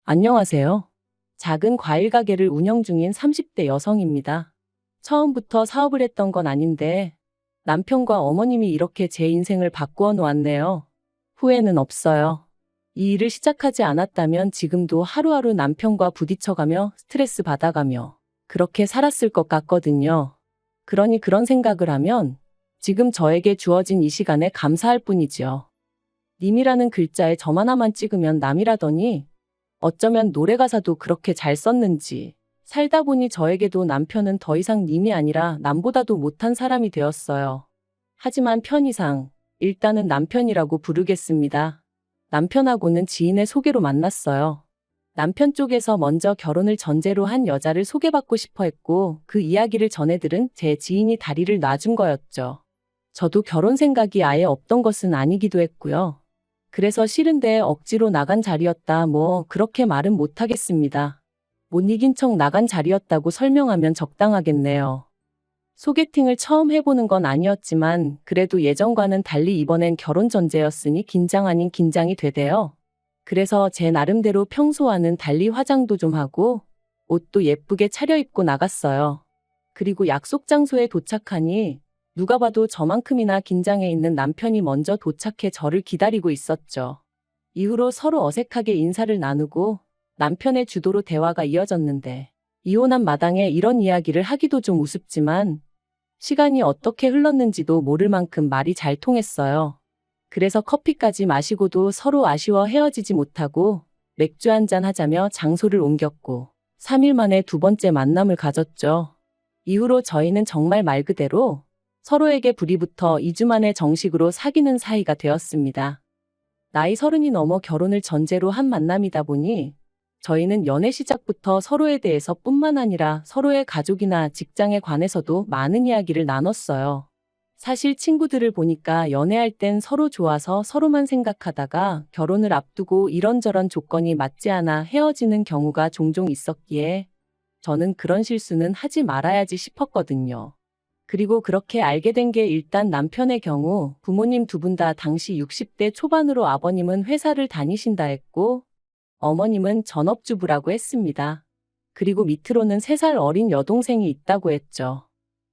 안녕하세요. 작은 과일 가게를 운영 중인 30대 여성입니다. 처음부터 사업을 했던 건 아닌데 남편과 어머님이 이렇게 제 인생을 바꾸어 놓았네요. 후회는 없어요. 이 일을 시작하지 않았다면 지금도 하루하루 남편과 부딪혀가며 스트레스 받아가며 그렇게 살았을 것 같거든요. 그러니 그런 생각을 하면 지금 저에게 주어진 이 시간에 감사할 뿐이지요. 님이라는 글자에 점 하나만 찍으면 남이라더니 어쩌면 노래 가사도 그렇게 잘 썼는지 살다 보니 저에게도 남편은 더 이상 님이 아니라 남보다도 못한 사람이 되었어요. 하지만 편의상 일단은 남편이라고 부르겠습니다. 남편하고는 지인의 소개로 만났어요. 남편 쪽에서 먼저 결혼을 전제로 한 여자를 소개받고 싶어 했고 그 이야기를 전해 들은 제 지인이 다리를 놔준 거였죠. 저도 결혼 생각이 아예 없던 것은 아니기도 했고요. 그래서 싫은데 억지로 나간 자리였다 그렇게 말은 못하겠습니다. 못 이긴 척 나간 자리였다고 설명하면 적당하겠네요. 소개팅을 처음 해보는 건 아니었지만 그래도 예전과는 달리 이번엔 결혼 전제였으니 긴장 아닌 긴장이 되대요. 그래서 제 나름대로 평소와는 달리 화장도 좀 하고 옷도 예쁘게 차려입고 나갔어요. 그리고 약속 장소에 도착하니 누가 봐도 저만큼이나 긴장해 있는 남편이 먼저 도착해 저를 기다리고 있었죠. 이후로 서로 어색하게 인사를 나누고 남편의 주도로 대화가 이어졌는데 이혼한 마당에 이런 이야기를 하기도 좀 우습지만 시간이 어떻게 흘렀는지도 모를 만큼 말이 잘 통했어요. 그래서 커피까지 마시고도 서로 아쉬워 헤어지지 못하고 맥주 한잔 하자며 장소를 옮겼고 3일 만에 두 번째 만남을 가졌죠. 이후로 저희는 정말 말 그대로 서로에게 불이 붙어 2주 만에 정식으로 사귀는 사이가 되었습니다. 나이 30이 넘어 결혼을 전제로 한 만남이다 보니 저희는 연애 시작부터 서로에 대해서 뿐만 아니라 서로의 가족이나 직장에 관해서도 많은 이야기를 나눴어요. 사실 친구들을 보니까 연애할 땐 서로 좋아서 서로만 생각하다가 결혼을 앞두고 이런저런 조건이 맞지 않아 헤어지는 경우가 종종 있었기에 저는 그런 실수는 하지 말아야지 싶었거든요. 그리고 그렇게 알게 된 게 일단 남편의 경우 부모님 두 분 다 당시 60대 초반으로 아버님은 회사를 다니신다 했고 어머님은 전업주부라고 했습니다. 그리고 밑으로는 3살 어린 여동생이 있다고 했죠.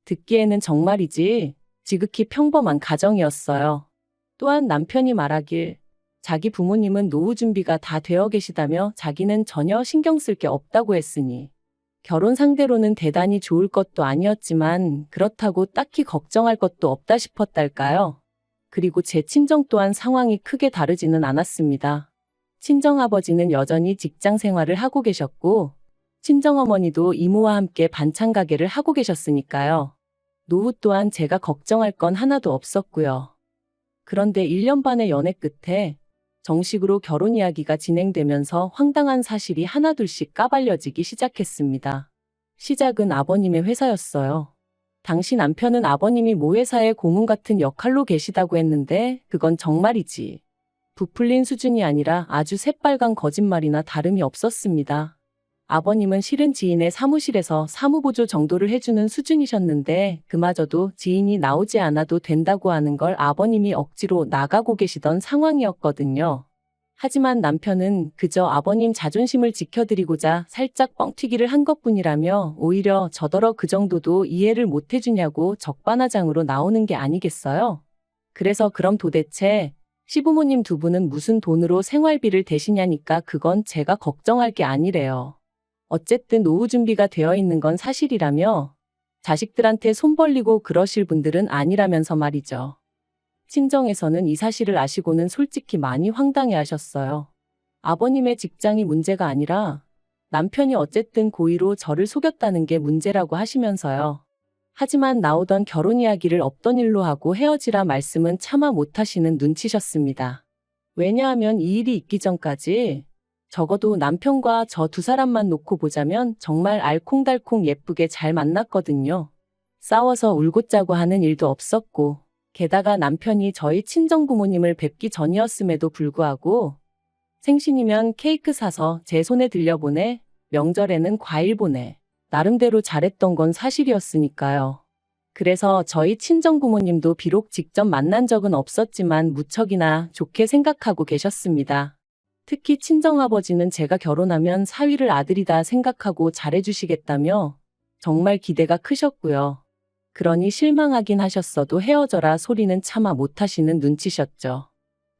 듣기에는 정말이지 지극히 평범한 가정이었어요. 또한 남편이 말하길 자기 부모님은 노후 준비가 다 되어 계시다며 자기는 전혀 신경 쓸 게 없다고 했으니 결혼 상대로는 대단히 좋을 것도 아니었지만 그렇다고 딱히 걱정할 것도 없다 싶었달까요? 그리고 제 친정 또한 상황이 크게 다르지는 않았습니다. 친정아버지는 여전히 직장 생활을 하고 계셨고 친정어머니도 이모와 함께 반찬 가게를 하고 계셨으니까요. 노후 또한 제가 걱정할 건 하나도 없었고요. 그런데 1년 반의 연애 끝에 정식으로 결혼 이야기가 진행되면서 황당한 사실이 하나둘씩 까발려지기 시작했습니다. 시작은 아버님의 회사였어요. 당시 남편은 아버님이 모 회사의 고문 같은 역할로 계시다고 했는데 그건 정말이지 부풀린 수준이 아니라 아주 새빨간 거짓말이나 다름이 없었습니다. 아버님은 실은 지인의 사무실에서 사무보조 정도를 해주는 수준이셨는데 그마저도 지인이 나오지 않아도 된다고 하는 걸 아버님이 억지로 나가고 계시던 상황이었거든요. 하지만 남편은 그저 아버님 자존심을 지켜드리고자 살짝 뻥튀기를 한 것뿐이라며 오히려 저더러 그 정도도 이해를 못 해주냐고 적반하장으로 나오는 게 아니겠어요? 그래서 그럼 도대체 시부모님 두 분은 무슨 돈으로 생활비를 대시냐니까 그건 제가 걱정할 게 아니래요. 어쨌든 노후 준비가 되어 있는 건 사실이라며 자식들한테 손 벌리고 그러실 분들은 아니라면서 말이죠. 친정에서는 이 사실을 아시고는 솔직히 많이 황당해 하셨어요. 아버님의 직장이 문제가 아니라 남편이 어쨌든 고의로 저를 속였다는 게 문제라고 하시면서요. 하지만 나오던 결혼 이야기를 없던 일로 하고 헤어지라 말씀은 차마 못하시는 눈치셨습니다. 왜냐하면 이 일이 있기 전까지 적어도 남편과 저 두 사람만 놓고 보자면 정말 알콩달콩 예쁘게 잘 만났거든요. 싸워서 울고 짜고 하는 일도 없었고 게다가 남편이 저희 친정부모님을 뵙기 전이었음에도 불구하고 생신이면 케이크 사서 제 손에 들려보내, 명절에는 과일 보내. 나름대로 잘했던 건 사실이었으니까요. 그래서 저희 친정부모님도 비록 직접 만난 적은 없었지만 무척이나 좋게 생각하고 계셨습니다. 특히 친정아버지는 제가 결혼하면 사위를 아들이다 생각하고 잘해주시겠다며 정말 기대가 크셨고요. 그러니 실망하긴 하셨어도 헤어져라 소리는 차마 못하시는 눈치셨죠.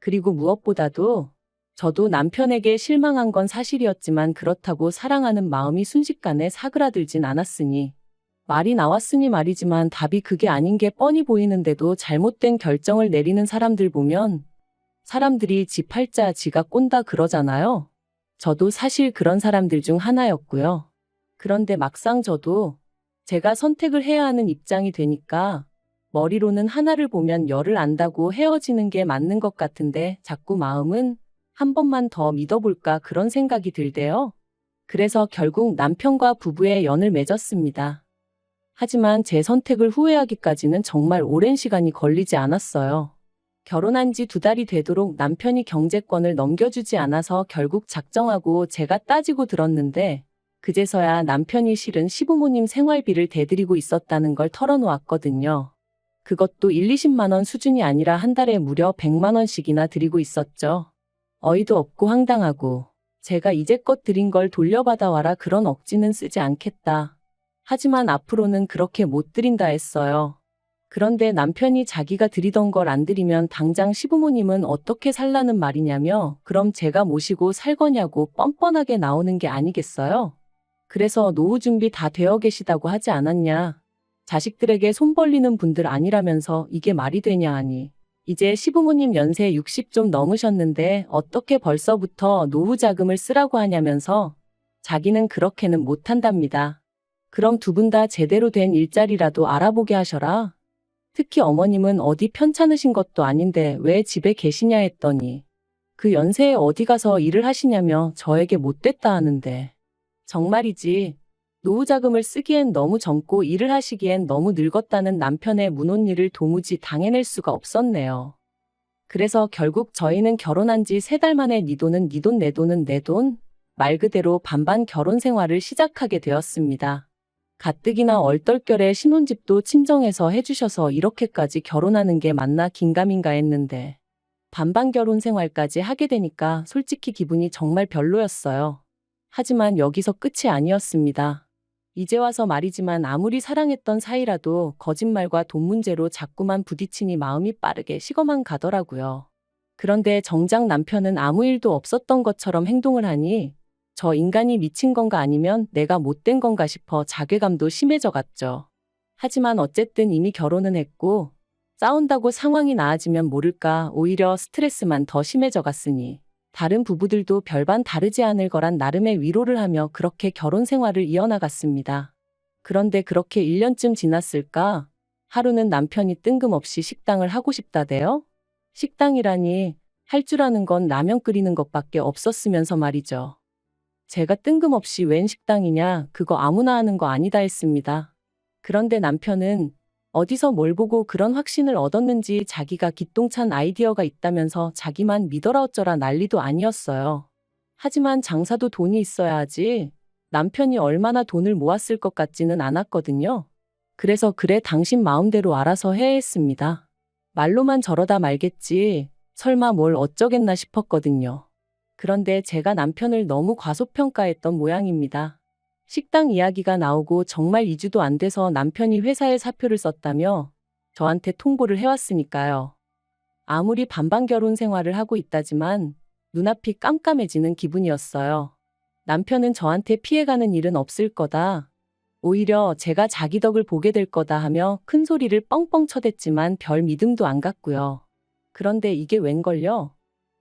그리고 무엇보다도 저도 남편에게 실망한 건 사실이었지만 그렇다고 사랑하는 마음이 순식간에 사그라들진 않았으니 말이 나왔으니 말이지만 답이 그게 아닌 게 뻔히 보이는데도 잘못된 결정을 내리는 사람들 보면 사람들이 지 팔자 지가 꼰다 그러잖아요. 저도 사실 그런 사람들 중 하나였고요. 그런데 막상 저도 제가 선택을 해야 하는 입장이 되니까 머리로는 하나를 보면 열을 안다고 헤어지는 게 맞는 것 같은데 자꾸 마음은 한 번만 더 믿어볼까 그런 생각이 들대요. 그래서 결국 남편과 부부의 연을 맺었습니다. 하지만 제 선택을 후회하기까지는 정말 오랜 시간이 걸리지 않았어요. 결혼한 지 2달이 되도록 남편이 경제권을 넘겨주지 않아서 결국 작정하고 제가 따지고 들었는데 그제서야 남편이 실은 시부모님 생활비를 대드리고 있었다는 걸 털어놓았거든요. 그것도 1, 20만 원 수준이 아니라 한 달에 무려 100만 원씩이나 드리고 있었죠. 어이도 없고 황당하고 제가 이제껏 드린 걸 돌려받아 와라 그런 억지는 쓰지 않겠다. 하지만 앞으로는 그렇게 못 드린다 했어요. 그런데 남편이 자기가 드리던 걸 안 드리면 당장 시부모님은 어떻게 살라는 말이냐며 그럼 제가 모시고 살 거냐고 뻔뻔하게 나오는 게 아니겠어요? 그래서 노후 준비 다 되어 계시다고 하지 않았냐. 자식들에게 손 벌리는 분들 아니라면서 이게 말이 되냐 하니. 이제 시부모님 연세 60 좀 넘으셨는데 어떻게 벌써부터 노후 자금을 쓰라고 하냐면서 자기는 그렇게는 못한답니다. 그럼 두 분 다 제대로 된 일자리라도 알아보게 하셔라. 특히 어머님은 어디 편찮으신 것도 아닌데 왜 집에 계시냐 했더니 그 연세에 어디 가서 일을 하시냐며 저에게 못됐다 하는데 정말이지 노후 자금을 쓰기엔 너무 젊고 일을 하시기엔 너무 늙었다는 남편의 문혼일을 도무지 당해낼 수가 없었네요. 그래서 결국 저희는 결혼한 지 3달 만에 네 돈은 네 돈 내 돈은 내 돈 말 그대로 반반 결혼 생활을 시작하게 되었습니다. 가뜩이나 얼떨결에 신혼집도 친정에서 해주셔서 이렇게까지 결혼하는 게 맞나 긴가민가 했는데 반반 결혼 생활까지 하게 되니까 솔직히 기분이 정말 별로였어요. 하지만 여기서 끝이 아니었습니다. 이제 와서 말이지만 아무리 사랑했던 사이라도 거짓말과 돈 문제로 자꾸만 부딪히니 마음이 빠르게 식어만 가더라고요. 그런데 정작 남편은 아무 일도 없었던 것처럼 행동을 하니 저 인간이 미친 건가 아니면 내가 못된 건가 싶어 자괴감도 심해져 갔죠. 하지만 어쨌든 이미 결혼은 했고 싸운다고 상황이 나아지면 모를까 오히려 스트레스만 더 심해져 갔으니 다른 부부들도 별반 다르지 않을 거란 나름의 위로를 하며 그렇게 결혼 생활을 이어나갔습니다. 그런데 그렇게 1년쯤 지났을까? 하루는 남편이 뜬금없이 식당을 하고 싶다대요? 식당이라니 할 줄 아는 건 라면 끓이는 것밖에 없었으면서 말이죠. 제가 뜬금없이 웬 식당이냐 그거 아무나 하는 거 아니다 했습니다. 그런데 남편은 어디서 뭘 보고 그런 확신을 얻었는지 자기가 기똥찬 아이디어가 있다면서 자기만 믿어라 어쩌라 난리도 아니었어요. 하지만 장사도 돈이 있어야 하지 남편이 얼마나 돈을 모았을 것 같지는 않았거든요. 그래서 그래 당신 마음대로 알아서 해 했습니다. 말로만 저러다 말겠지 설마 뭘 어쩌겠나 싶었거든요. 그런데 제가 남편을 너무 과소평가했던 모양입니다. 식당 이야기가 나오고 정말 2주도 안 돼서 남편이 회사에 사표를 썼다며 저한테 통보를 해왔으니까요. 아무리 반반 결혼 생활을 하고 있다지만 눈앞이 깜깜해지는 기분이었어요. 남편은 저한테 피해가는 일은 없을 거다. 오히려 제가 자기 덕을 보게 될 거다 하며 큰 소리를 뻥뻥 쳐댔지만 별 믿음도 안 갔고요. 그런데 이게 웬걸요?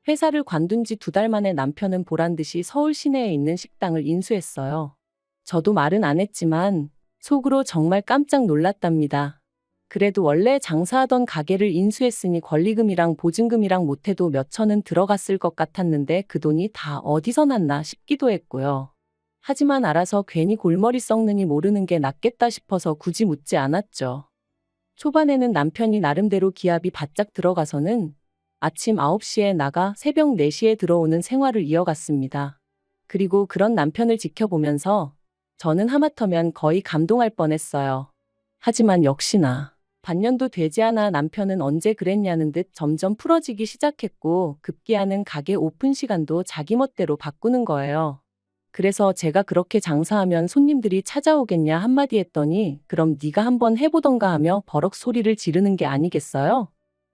회사를 관둔 지 2달 만에 남편은 보란듯이 서울 시내에 있는 식당을 인수했어요. 저도 말은 안 했지만 속으로 정말 깜짝 놀랐답니다. 그래도 원래 장사하던 가게를 인수했으니 권리금이랑 보증금이랑 못해도 몇 천은 들어갔을 것 같았는데 그 돈이 다 어디서 났나 싶기도 했고요. 하지만 알아서 괜히 골머리 썩느니 모르는 게 낫겠다 싶어서 굳이 묻지 않았죠. 초반에는 남편이 나름대로 기합이 바짝 들어가서는 아침 9시에 나가 새벽 4시에 들어오는 생활을 이어갔습니다. 그리고 그런 남편을 지켜보면서 저는 하마터면 거의 감동할 뻔했어요. 하지만 역시나 반년도 되지 않아 남편은 언제 그랬냐는 듯 점점 풀어지기 시작했고 급기야는 가게 오픈 시간도 자기 멋대로 바꾸는 거예요. 그래서 제가 그렇게 장사하면 손님들이 찾아오겠냐 한마디 했더니 그럼 네가 한번 해보던가 하며 버럭 소리를 지르는 게 아니겠어요?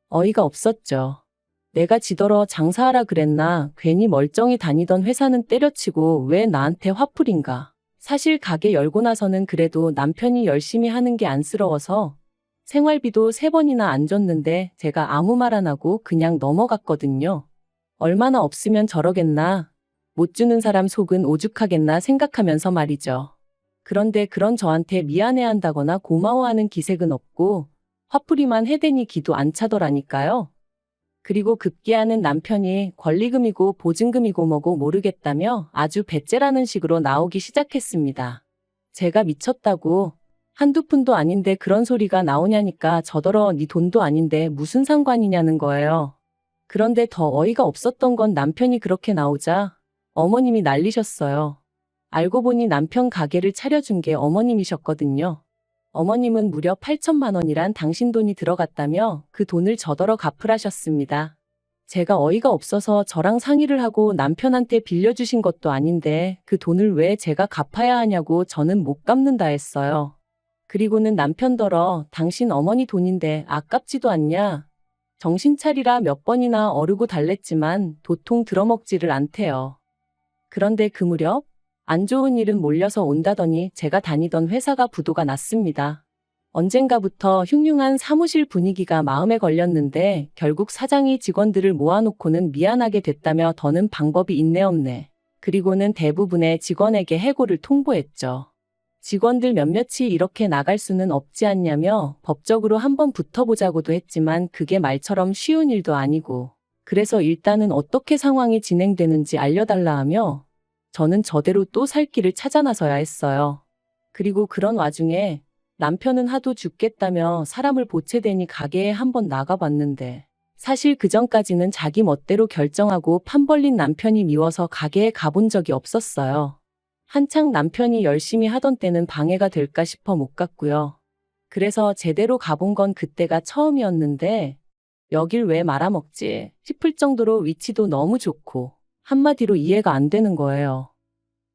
어이가 없었죠. 내가 지더러 장사하라 그랬나 괜히 멀쩡히 다니던 회사는 때려치고 왜 나한테 화풀인가. 사실 가게 열고 나서는 그래도 남편이 열심히 하는 게 안쓰러워서 생활비도 3번이나 안 줬는데 제가 아무 말 안 하고 그냥 넘어갔거든요. 얼마나 없으면 저러겠나. 못 주는 사람 속은 오죽하겠나 생각하면서 말이죠. 그런데 그런 저한테 미안해한다거나 고마워하는 기색은 없고 화풀이만 해대니 기도 안 차더라니까요. 그리고 급기야는 남편이 권리금이고 보증금이고 뭐고 모르겠다며 아주 배째라는 식으로 나오기 시작했습니다. 제가 미쳤다고 한두 푼도 아닌데 그런 소리가 나오냐니까 저더러 네 돈도 아닌데 무슨 상관이냐는 거예요. 그런데 더 어이가 없었던 건 남편이 그렇게 나오자 어머님이 난리셨어요. 알고 보니 남편 가게를 차려준 게 어머님이셨거든요. 어머님은 무려 8천만 원이란 당신 돈이 들어갔다며 그 돈을 저더러 갚으라셨습니다. 제가 어이가 없어서 저랑 상의를 하고 남편한테 빌려주신 것도 아닌데 그 돈을 왜 제가 갚아야 하냐고 저는 못 갚는다 했어요. 그리고는 남편더러 당신 어머니 돈인데 아깝지도 않냐. 정신 차리라 몇 번이나 어르고 달랬지만 도통 들어먹지를 않대요. 그런데 그 무렵 안 좋은 일은 몰려서 온다더니 제가 다니던 회사가 부도가 났습니다. 언젠가부터 흉흉한 사무실 분위기가 마음에 걸렸는데 결국 사장이 직원들을 모아놓고는 미안하게 됐다며 더는 방법이 있네 없네. 그리고는 대부분의 직원에게 해고를 통보했죠. 직원들 몇몇이 이렇게 나갈 수는 없지 않냐며 법적으로 한번 붙어보자고도 했지만 그게 말처럼 쉬운 일도 아니고 그래서 일단은 어떻게 상황이 진행되는지 알려달라 하며 저는 저대로 또 살 길을 찾아 나서야 했어요. 그리고 그런 와중에 남편은 하도 죽겠다며 사람을 보채대니 가게에 한번 나가봤는데 사실 그전까지는 자기 멋대로 결정하고 판 벌린 남편이 미워서 가게에 가본 적이 없었어요. 한창 남편이 열심히 하던 때는 방해가 될까 싶어 못 갔고요. 그래서 제대로 가본 건 그때가 처음이었는데 여길 왜 말아먹지 싶을 정도로 위치도 너무 좋고 한마디로 이해가 안 되는 거예요.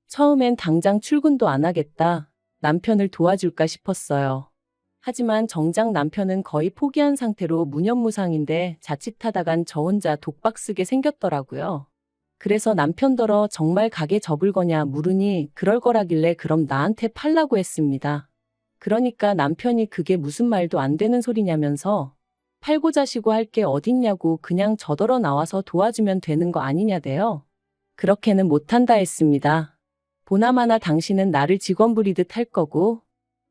처음엔 당장 출근도 안 하겠다. 남편을 도와줄까 싶었어요. 하지만 정작 남편은 거의 포기한 상태로 무념무상인데 자칫하다간 저 혼자 독박 쓰게 생겼더라고요. 그래서 남편더러 정말 가게 접을 거냐 물으니 그럴 거라길래 그럼 나한테 팔라고 했습니다. 그러니까 남편이 그게 무슨 말도 안 되는 소리냐면서 팔고 자시고 할 게 어딨냐고 그냥 저더러 나와서 도와주면 되는 거 아니냐대요. 그렇게는 못한다 했습니다. 보나마나 당신은 나를 직원 부리듯 할 거고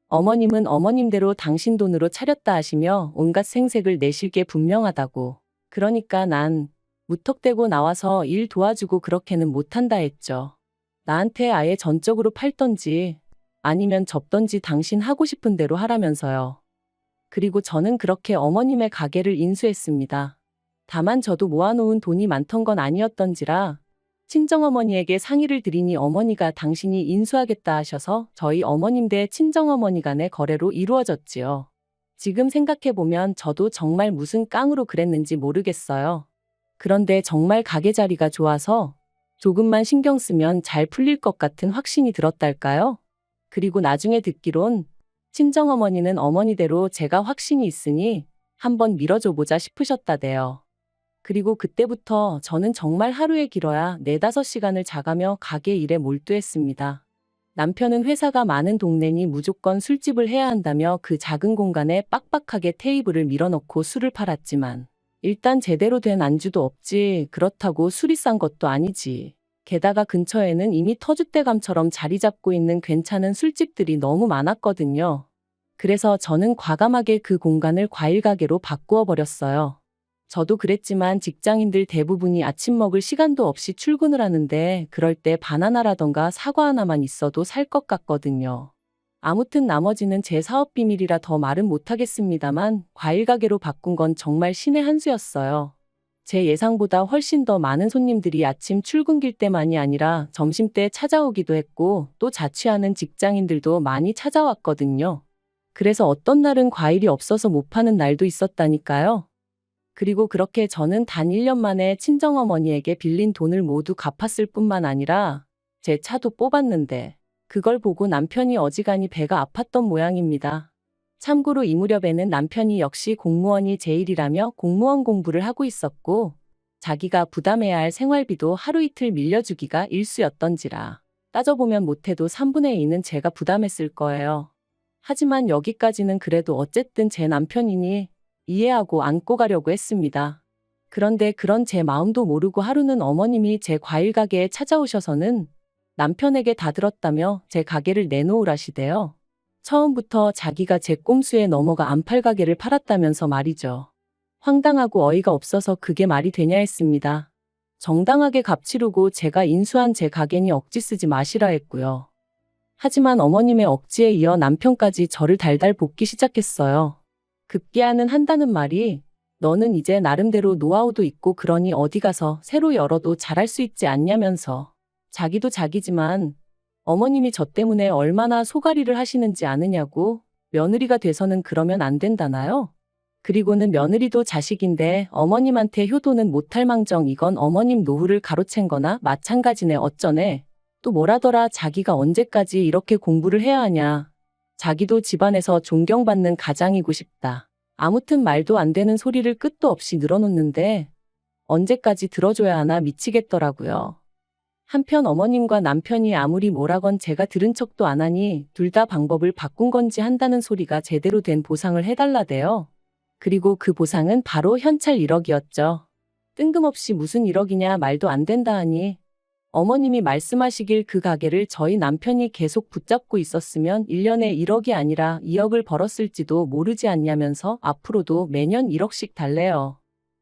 어머님은 어머님대로 당신 돈으로 차렸다 하시며 온갖 생색을 내실 게 분명하다고. 그러니까 난 무턱대고 나와서 일 도와주고 그렇게는 못한다 했죠. 나한테 아예 전적으로 팔던지 아니면 접던지 당신 하고 싶은 대로 하라면서요. 그리고 저는 그렇게 어머님의 가게를 인수했습니다. 다만 저도 모아놓은 돈이 많던 건 아니었던지라 친정어머니에게 상의를 드리니 어머니가 당신이 인수하겠다 하셔서 저희 어머님 대 친정어머니 간의 거래로 이루어졌지요. 지금 생각해보면 저도 정말 무슨 깡으로 그랬는지 모르겠어요. 그런데 정말 가게 자리가 좋아서 조금만 신경 쓰면 잘 풀릴 것 같은 확신이 들었달까요? 그리고 나중에 듣기론 친정어머니는 어머니대로 제가 확신이 있으니 한번 밀어줘보자 싶으셨다대요. 그리고 그때부터 저는 정말 하루에 길어야 4-5시간을 자가며 가게 일에 몰두했습니다. 남편은 회사가 많은 동네니 무조건 술집을 해야 한다며 그 작은 공간에 빡빡하게 테이블을 밀어넣고 술을 팔았지만 일단 제대로 된 안주도 없지 그렇다고 술이 싼 것도 아니지. 게다가 근처에는 이미 터줏대감처럼 자리 잡고 있는 괜찮은 술집들이 너무 많았거든요. 그래서 저는 과감하게 그 공간을 과일가게로 바꾸어 버렸어요. 저도 그랬지만 직장인들 대부분이 아침 먹을 시간도 없이 출근을 하는데 그럴 때 바나나라던가 사과 하나만 있어도 살 것 같거든요. 아무튼 나머지는 제 사업 비밀이라 더 말은 못하겠습니다만 과일 가게로 바꾼 건 정말 신의 한 수였어요. 제 예상보다 훨씬 더 많은 손님들이 아침 출근길 때만이 아니라 점심때 찾아오기도 했고 또 자취하는 직장인들도 많이 찾아왔거든요. 그래서 어떤 날은 과일이 없어서 못 파는 날도 있었다니까요. 그리고 그렇게 저는 단 1년 만에 친정어머니에게 빌린 돈을 모두 갚았을 뿐만 아니라 제 차도 뽑았는데 그걸 보고 남편이 어지간히 배가 아팠던 모양입니다. 참고로 이 무렵에는 남편이 역시 공무원이 제일이라며 공무원 공부를 하고 있었고 자기가 부담해야 할 생활비도 하루 이틀 밀려주기가 일쑤였던지라 따져보면 못해도 3분의 2는 제가 부담했을 거예요. 하지만 여기까지는 그래도 어쨌든 제 남편이니 이해하고 안고 가려고 했습니다. 그런데 그런 제 마음도 모르고 하루는 어머님이 제 과일 가게에 찾아오셔서는 남편에게 다 들었다며 제 가게를 내놓으라시대요. 처음부터 자기가 제 꼼수에 넘어가 안팔 가게를 팔았다면서 말이죠. 황당하고 어이가 없어서 그게 말이 되냐 했습니다. 정당하게 값 치르고 제가 인수한 제 가게니 억지 쓰지 마시라 했고요. 하지만 어머님의 억지에 이어 남편까지 저를 달달 볶기 시작했어요. 급기야는 한다는 말이 너는 이제 나름대로 노하우도 있고 그러니 어디 가서 새로 열어도 잘할 수 있지 않냐면서 자기도 자기지만 어머님이 저 때문에 얼마나 소가리를 하시는지 아느냐고 며느리가 돼서는 그러면 안 된다나요? 그리고는 며느리도 자식인데 어머님한테 효도는 못할 망정 이건 어머님 노후를 가로챈 거나 마찬가지네 어쩌네. 또 뭐라더라 자기가 언제까지 이렇게 공부를 해야 하냐. 자기도 집안에서 존경받는 가장이고 싶다. 아무튼 말도 안 되는 소리를 끝도 없이 늘어놓는데 언제까지 들어줘야 하나 미치겠더라고요. 한편 어머님과 남편이 아무리 뭐라건 제가 들은 척도 안 하니 둘 다 방법을 바꾼 건지 한다는 소리가 제대로 된 보상을 해달라대요. 그리고 그 보상은 바로 현찰 1억이었죠. 뜬금없이 무슨 1억이냐 말도 안 된다 하니 어머님이 말씀하시길 그 가게를 저희 남편이 계속 붙잡고 있었으면 1년에 1억이 아니라 2억을 벌었을지도 모르지 않냐면서 앞으로도 매년 1억씩 달래요.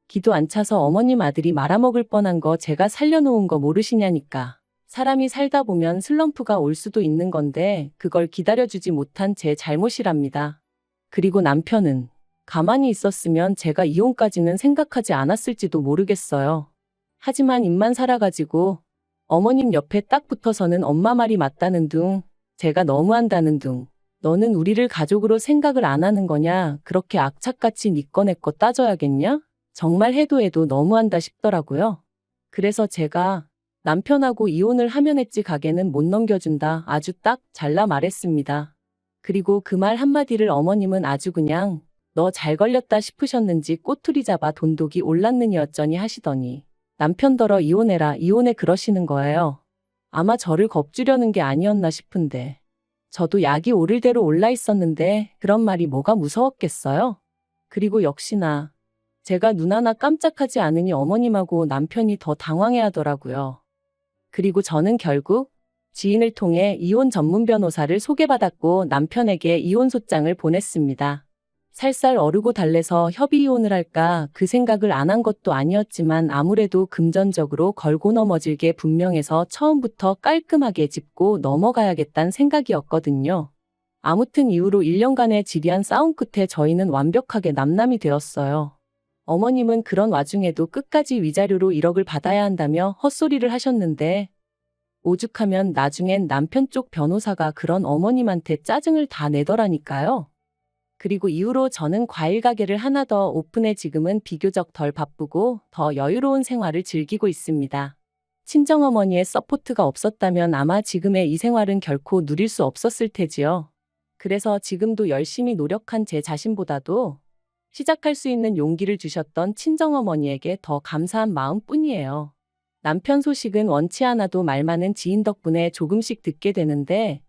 기도 안 차서 어머님 아들이 말아먹을 뻔한 거 제가 살려놓은 거 모르시냐니까. 사람이 살다 보면 슬럼프가 올 수도 있는 건데 그걸 기다려주지 못한 제 잘못이랍니다. 그리고 남편은 가만히 있었으면 제가 이혼까지는 생각하지 않았을지도 모르겠어요. 하지만 입만 살아가지고 어머님 옆에 딱 붙어서는 엄마 말이 맞다는 둥, 제가 너무한다는 둥, 너는 우리를 가족으로 생각을 안 하는 거냐, 그렇게 악착같이 니 거 내 거 따져야겠냐? 정말 해도 해도 너무한다 싶더라고요. 그래서 제가 남편하고 이혼을 하면 했지 가게는 못 넘겨준다 아주 딱 잘라 말했습니다. 그리고 그 말 한마디를 어머님은 아주 그냥 너 잘 걸렸다 싶으셨는지 꼬투리 잡아 돈독이 올랐느니 어쩌니 하시더니 남편더러 이혼해라 이혼해 그러시는 거예요. 아마 저를 겁주려는 게 아니었나 싶은데 저도 약이 오를 대로 올라 있었는데 그런 말이 뭐가 무서웠겠어요? 그리고 역시나 제가 눈 하나 깜짝하지 않으니 어머님하고 남편이 더 당황해 하더라고요. 그리고 저는 결국 지인을 통해 이혼 전문 변호사를 소개받았고 남편에게 이혼소장을 보냈습니다. 살살 어르고 달래서 협의 이혼을 할까 그 생각을 안 한 것도 아니었지만 아무래도 금전적으로 걸고 넘어질 게 분명해서 처음부터 깔끔하게 짚고 넘어가야겠다는 생각이었거든요. 아무튼 이후로 1년간의 지리한 싸움 끝에 저희는 완벽하게 남남이 되었어요. 어머님은 그런 와중에도 끝까지 위자료로 1억을 받아야 한다며 헛소리를 하셨는데 오죽하면 나중엔 남편 쪽 변호사가 그런 어머님한테 짜증을 다 내더라니까요. 그리고 이후로 저는 과일 가게를 하나 더 오픈해 지금은 비교적 덜 바쁘고 더 여유로운 생활을 즐기고 있습니다. 친정어머니의 서포트가 없었다면 아마 지금의 이 생활은 결코 누릴 수 없었을 테지요. 그래서 지금도 열심히 노력한 제 자신보다도 시작할 수 있는 용기를 주셨던 친정어머니에게 더 감사한 마음뿐이에요. 남편 소식은 원치 않아도 말 많은 지인 덕분에 조금씩 듣게 되는데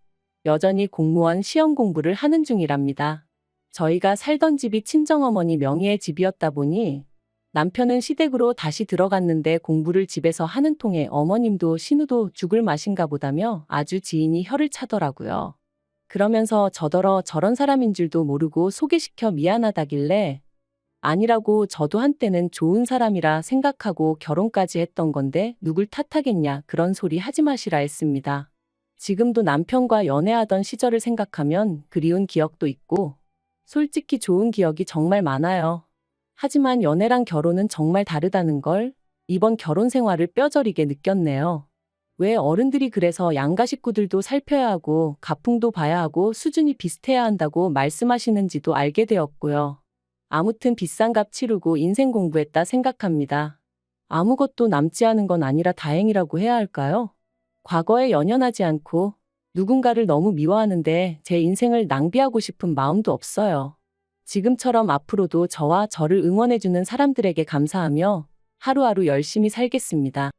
여전히 공무원 시험 공부를 하는 중이랍니다. 저희가 살던 집이 친정어머니 명의의 집이었다 보니 남편은 시댁으로 다시 들어갔는데 공부를 집에서 하는 통에 어머님도 신우도 죽을 맛인가 보다며 아주 지인이 혀를 차더라고요. 그러면서 저더러 저런 사람인 줄도 모르고 소개시켜 미안하다길래 아니라고 저도 한때는 좋은 사람이라 생각하고 결혼까지 했던 건데 누굴 탓하겠냐 그런 소리 하지 마시라 했습니다. 지금도 남편과 연애하던 시절을 생각하면 그리운 기억도 있고 솔직히 좋은 기억이 정말 많아요. 하지만 연애랑 결혼은 정말 다르다는 걸 이번 결혼 생활을 뼈저리게 느꼈네요. 왜 어른들이 그래서 양가 식구들도 살펴야 하고 가풍도 봐야 하고 수준이 비슷해야 한다고 말씀하시는지도 알게 되었고요. 아무튼 비싼 값 치르고 인생 공부했다 생각합니다. 아무것도 남지 않은 건 아니라 다행이라고 해야 할까요? 과거에 연연하지 않고 누군가를 너무 미워하는데 제 인생을 낭비하고 싶은 마음도 없어요. 지금처럼 앞으로도 저와 저를 응원해주는 사람들에게 감사하며 하루하루 열심히 살겠습니다.